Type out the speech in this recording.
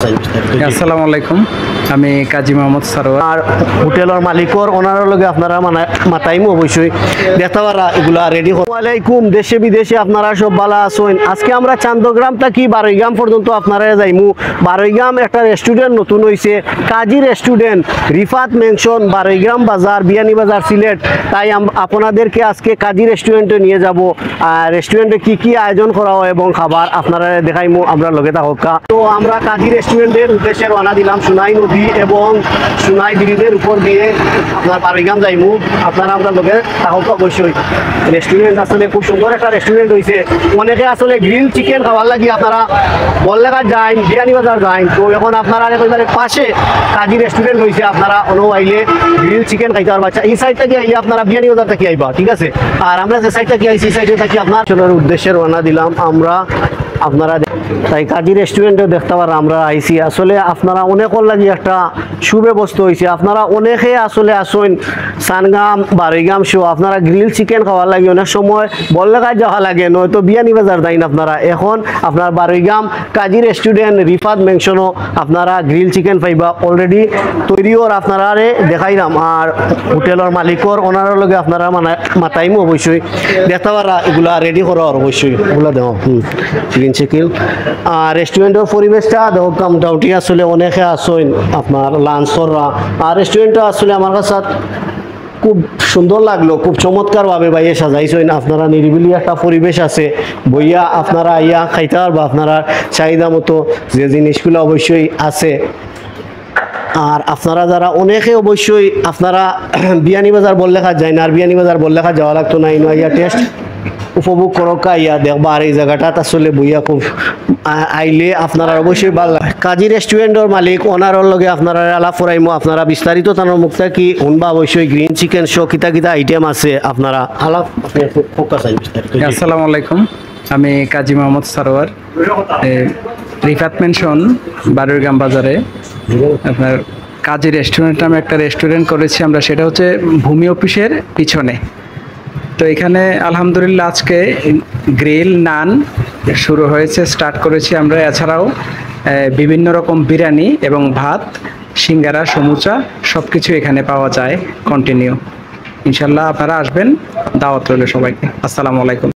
আসসালামু আলাইকুম, আমি কাজী মোহাম্মদ সারোয়ার। আর হোটেলের মালিকর ওনার লগে আপনারা মাতাইমু অবশ্যই দেখতে পারা এগুলা রেডি। আলাইকুম, দেশে বিদেশে আপনারা সব ভালো আছেন। আজকে আমরা চান্দগ্রাম থাকি বারৈগ্রাম পর্যন্ত আপনারা যাইমু। বারৈগ্রাম একটা রেস্টুরেন্ট নতুন হয়েছে, কাজী রেস্টুরেন্ট, রিফাত মেনশন, বারৈগ্রাম বাজার, বিয়ানি বাজার, সিলেট। তাই আপনাদেরকে আজকে কাজী রেস্টুরেন্টে নিয়ে যাব। রেস্টুরেন্টে কি কি আয়োজন করা হয় এবং খাবার আপনারা দেখাইমু, আমরা লগে থাকা। তো আমরা কাজী রেস্টুরেন্টের উদ্দেশ্যে রওনা দিলাম সোনাই নদী এবং সোনাই ব্রিজের উপর দিয়ে আপনার বারৈগ্রাম যাইমু। আপনারা আমরা লগে থাকা অবশ্যই। রেস্টুরেন্ট আসলে খুব সুন্দর একটা রেস্টুরেন্ট হয়েছে। অনেকে আসলে গ্রিল চিকেন খাওয়ার লাগি আপনারা বললেঘাট যাই, বিয়ানি বাজার যাই। তো এখন আপনারা একেবারে পাশে কাজী রেস্টুরেন্ট হয়েছে, আপনারা অন্য আইলে গ্রিল চিকেন খাইতে পারবা। এই সাইড থেকে আইলে আপনারা বিয়ানি বাজার থেকে আইবা, ঠিক আছে। আর আমরা যে সাইড থেকে আইছি সাইডে থাকি আপনার চলার উদ্দেশ্যে রওনা দিলাম আমরা। আপনারা তাই কাজী রেস্টুরেন্টে দেখতে পারা আমরা আইসি। আসলে আপনারা অনেকের লাগি একটা সুব্যবস্থা হয়েছে। আপনারা অনেকে আসলে আসেন সানগাম বারৈগ্রাম শো, আপনারা গ্রিল চিকেন খাওয়ার লাগে অনেক সময় বললেঘাট যাওয়া লাগে, নয়তো বিয়ানি বাজার যাইন আপনারা। এখন আপনার বারৈগ্রাম কাজী রেস্টুরেন্ট রিফাত মেনশনও আপনারা গ্রিল চিকেন পাইবা অলরেডি তৈরিও আপনারা দেখাইলাম। আর হোটেলের মালিকর ওনার লগে আপনারা মাতাইমু অবশ্যই দেখতে পারা এগুলা রেডি করা অবশ্যই এগুলা দেওয়া চিকেন চিকেন। আর রেস্টুরেন্টের পরিবেশটা দেখো মোটামুটি আসলে অনেকে আসেন আপনার লাঞ্চররা। আর রেস্টুরেন্টটা আসলে আমার কাছে খুব সুন্দর লাগলো, খুব চমৎকারভাবে ভাইয়ে সাজাইছেন। আপনারা নিরিবিলি একটা পরিবেশ আছে, বইয়া আপনারা আইয়া খাইতে পারবা আপনারা চাহিদা মতো যে জিনিসগুলো অবশ্যই আছে। আর আপনারা যারা অনেকে অবশ্যই আপনারা বিয়ানি বাজার বললেঘাট যায় না, আর বিয়ানি বাজার বললেঘাট যাওয়া লাগতো না, ইয়া টেস্ট উপভোগ করকা ইয়া দেখবা। আর এই জায়গাটা আসলে বইয়া খুব আইলে আপনারা অবশ্যই ভালো লাগে। কাজী রেস্টুরেন্টের মালিক ওনার লগে আপনারা আলাপ করাইমো। আপনারা বিস্তারিত তার মুখটা কি শুনবা অবশ্যই। গ্রিন চিকেন শো কিতা কিতা আইটেম আছে আপনারা আলাপ ফোকাস আই বিস্তারিত। আসসালামু আলাইকুম, আমি কাজী মোহাম্মদ সারোয়ার। রিফাত মেনশন বারৈগ্রাম বাজারে আপনার কাজী রেস্টুরেন্ট নামে একটা রেস্টুরেন্ট করেছি আমরা, সেটা হচ্ছে ভূমি অফিসের পিছনে। তো এখানে আলহামদুলিল্লাহ আজকে গ্রিল নান শুরু হয়েছে, স্টার্ট করেছি আমরা। এছাড়াও বিভিন্ন রকম বিরিয়ানি এবং ভাত, সিঙ্গারা, সমুচা সব কিছু এখানে পাওয়া যায় কন্টিনিউ। ইনশাল্লাহ আপনারা আসবেন, দাওয়াত রইল সবাইকে। আসসালামু আলাইকুম।